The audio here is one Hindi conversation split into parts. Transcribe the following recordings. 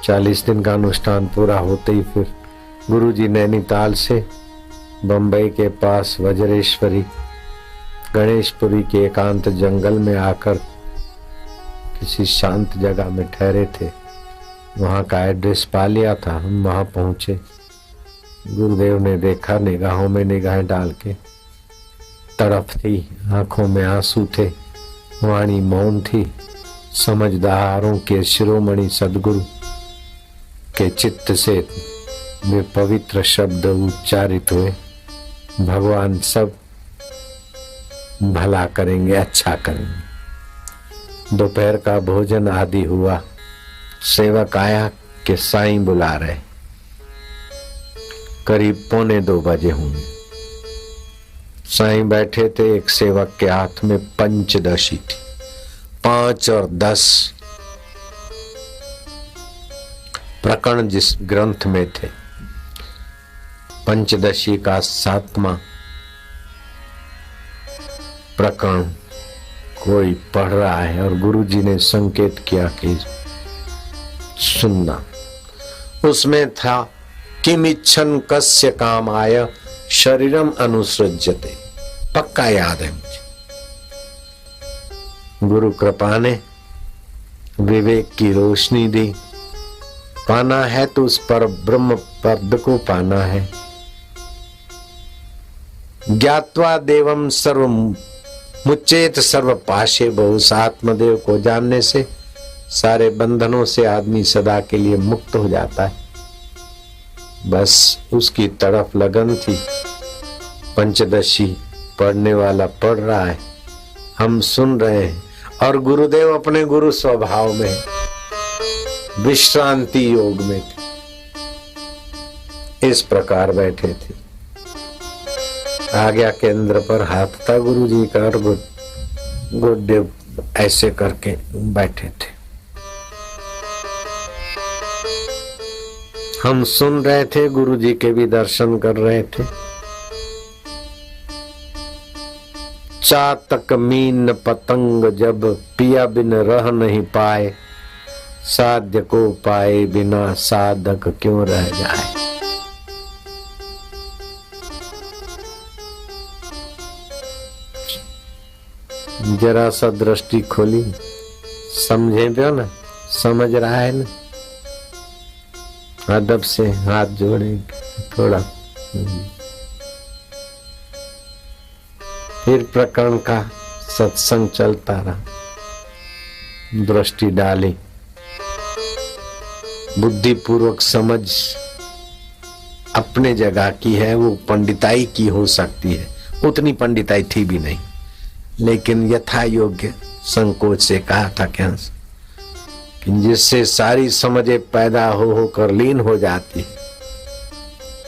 40 दिन का अनुष्ठान पूरा होते ही फिर गुरुजी नैनीताल से बंबई के पास वज्रेश्वरी गणेशपुरी के एकांत जंगल में आकर किसी शांत जगह में ठहरे थे। वहां का एड्रेस पा लिया था। हम वहां पहुंचे। गुरुदेव ने देखा, निगाहों में निगाहें डाल के, तड़प थी, आंखों में आंसू थे, वाणी मौन थी। समझदारों के शिरोमणि सदगुरु के चित्त से वे पवित्र शब्द उच्चारित हुए, भगवान सब भला करेंगे, अच्छा करेंगे। दोपहर का भोजन आदि हुआ। सेवक आया कि साईं बुला रहे। करीब 1:45 बजे होंगे। साईं बैठे थे। एक सेवक के हाथ में पंचदशी थी। 5 और 10 प्रकरण जिस ग्रंथ में थे। पंचदशी का 7वां प्रकरण कोई पढ़ रहा है और गुरुजी ने संकेत किया कि सुनना। उसमें था किमिच्छन कस्य कामाय शरीरम अनुसृज्यते। पक्का याद है मुझे। गुरु कृपा ने विवेक की रोशनी दी। पाना है तो उस पर ब्रह्म पद को पाना है। ज्ञात्वा देवम सर्व मुच्चेत सर्व पाशे बहु। आत्मदेव को जानने से सारे बंधनों से आदमी सदा के लिए मुक्त हो जाता है। बस उसकी तरफ लगन थी। पंचदशी पढ़ने वाला पढ़ रहा है, हम सुन रहे हैं और गुरुदेव अपने गुरु स्वभाव में विश्रांति योग में थे। इस प्रकार बैठे थे। आज्ञा केंद्र पर हाथ था गुरुजी का और गुरुदेव ऐसे करके बैठे थे। हम सुन रहे थे, गुरुजी के भी दर्शन कर रहे थे। चातक मीन पतंग जब पिया बिन रह नहीं पाए, साध्य को पाए बिना साधक क्यों रह जाए। जरा सा दृष्टि खोली, समझे पियो ना, समझ रहा है ना। अदब से हाथ जोड़े थोड़ा। फिर प्रकरण का सत्संग चलता रहा। दृष्टि डाली, बुद्धि पूर्वक समझ अपने जगह की है। वो पंडिताई की हो सकती है, उतनी पंडिताई थी भी नहीं, लेकिन यथा योग्य संकोच से कहा था क्या कि जिससे सारी समझे पैदा हो कर लीन हो जाती,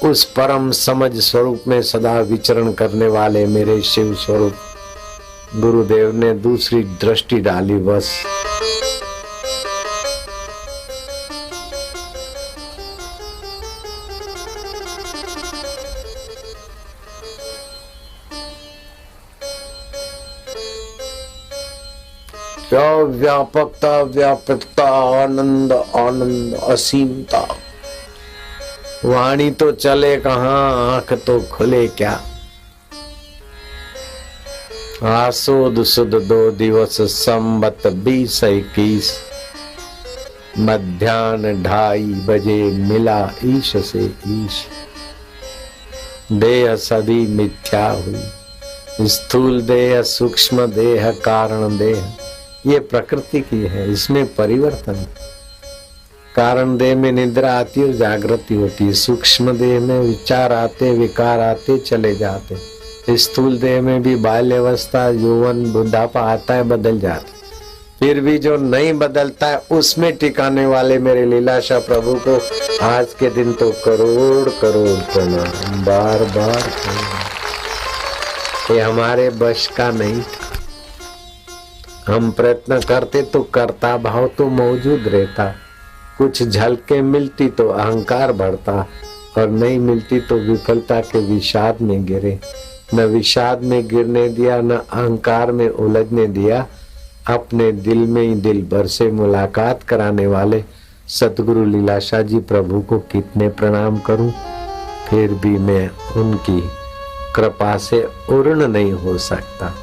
उस परम समझ स्वरूप में सदा विचरण करने वाले मेरे शिव स्वरूप गुरुदेव ने दूसरी दृष्टि डाली। बस व्यापकता व्यापकता, आनंद आनंद, असीमता। वाणी तो चले कहाँ, आंख तो खुले क्या। आसोद सुद 2 दिवस संबत 20-21, मध्याह्न 2:30 बजे मिला ईश से ईश। देह सभी मिथ्या हुई, स्थूल देह सूक्ष्म देह कारण देह। ये प्रकृति की है, इसमें परिवर्तन। कारण देह में निद्रा आती और जागृति होती है। सूक्ष्म देह में विचार आते, विकार आते, चले जाते। स्थूल देह में भी बाल्यावस्था, यौवन, बुढ़ापा आता है, बदल जाते। फिर भी जो नहीं बदलता है उसमें टिकाने वाले मेरे लीलाशाह प्रभु को आज के दिन तो करोड़ करोड़ प्रणाम, बार बार। ये हमारे बश का नहीं था। हम प्रयत्न करते तो कर्ता भाव तो मौजूद रहता। कुछ झलके मिलती तो अहंकार बढ़ता और नहीं मिलती तो विफलता के विषाद में गिरे। न विषाद में गिरने दिया, न अहंकार में उलझने दिया। अपने दिल में ही दिल भर से मुलाकात कराने वाले सतगुरु लीलाशाह जी प्रभु को कितने प्रणाम करूं, फिर भी मैं उनकी कृपा से उर्ण नहीं हो सकता।